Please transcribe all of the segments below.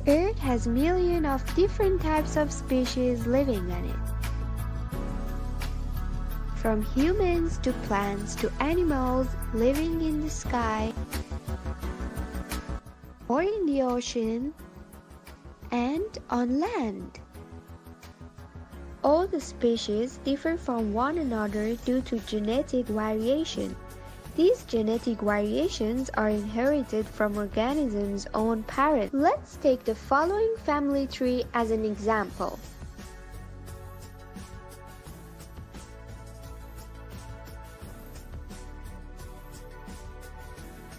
Earth has millions of different types of species living on it. From humans to plants to animals living in the sky or in the ocean and on land. All the species differ from one another due to genetic variation. These genetic variations are inherited from organisms' own parents. Let's take the following family tree as an example.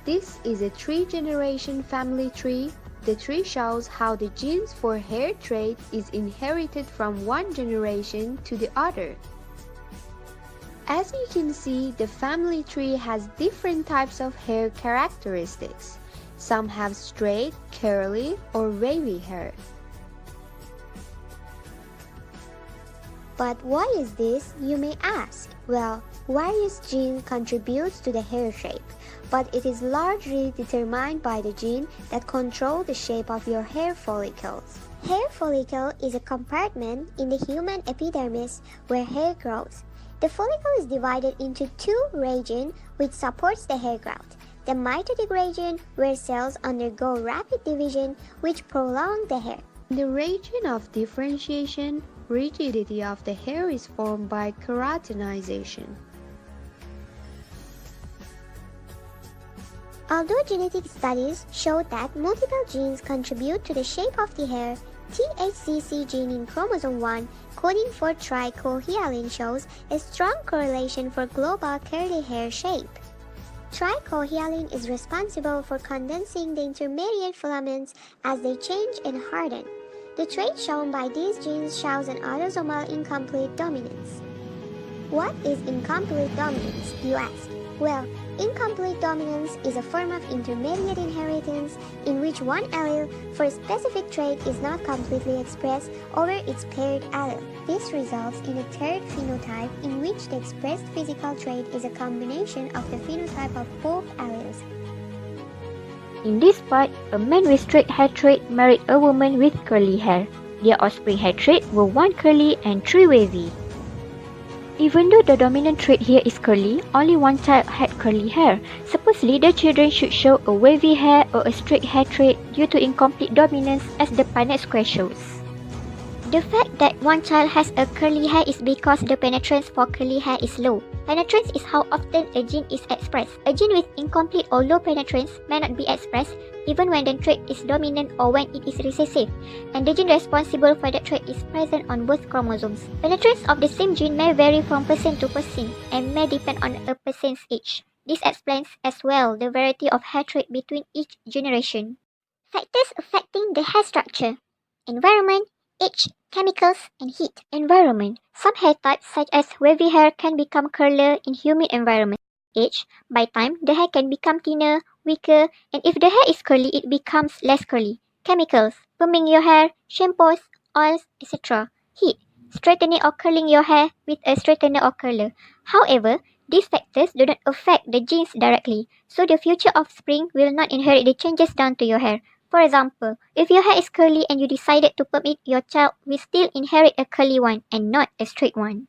This is a three-generation family tree. The tree shows how the genes for hair trait is inherited from one generation to the other. As you can see, the family tree has different types of hair characteristics. Some have straight, curly, or wavy hair. But why is this, you may ask? Well, various genes contribute to the hair shape, but it is largely determined by the gene that control the shape of your hair follicles. Hair follicle is a compartment in the human epidermis where hair grows. The follicle is divided into two regions which supports the hair growth. The mitotic region where cells undergo rapid division which prolong the hair. In the region of differentiation, rigidity of the hair is formed by keratinization. Although genetic studies show that multiple genes contribute to the shape of the hair, THCC gene in chromosome 1 coding for trichohyalin shows a strong correlation for global curly hair shape. Trichohyalin is responsible for condensing the intermediate filaments as they change and harden. The trait shown by these genes shows an autosomal incomplete dominance. What is incomplete dominance, you ask? Well, incomplete dominance is a form of intermediate inheritance in which one allele for a specific trait is not completely expressed over its paired allele. This results in a third phenotype in which the expressed physical trait is a combination of the phenotype of both alleles. In this part, a man with straight hair trait married a woman with curly hair. Their offspring hair trait were 1 curly and 3 wavy. Even though the dominant trait here is curly, only one child had curly hair. Supposedly, the children should show a wavy hair or a straight hair trait due to incomplete dominance, as the Punnett square shows. The fact that one child has a curly hair is because the penetrance for curly hair is low. Penetrance is how often a gene is expressed. A gene with incomplete or low penetrance may not be expressed even when the trait is dominant or when it is recessive, and the gene responsible for that trait is present on both chromosomes. Penetrance of the same gene may vary from person to person and may depend on a person's age. This explains as well the variety of hair trait between each generation. Factors affecting the hair structure: environment, age, chemicals, and heat. Environment. Some hair types such as wavy hair can become curlier in humid environment. Age. By time, the hair can become thinner, weaker, and if the hair is curly, it becomes less curly. Chemicals. Perming your hair, shampoos, oils, etc. Heat. Straightening or curling your hair with a straightener or curler. However, these factors do not affect the genes directly, so the future offspring will not inherit the changes done to your hair. For example, if your hair is curly and you decided to perm it, your child will still inherit a curly one and not a straight one.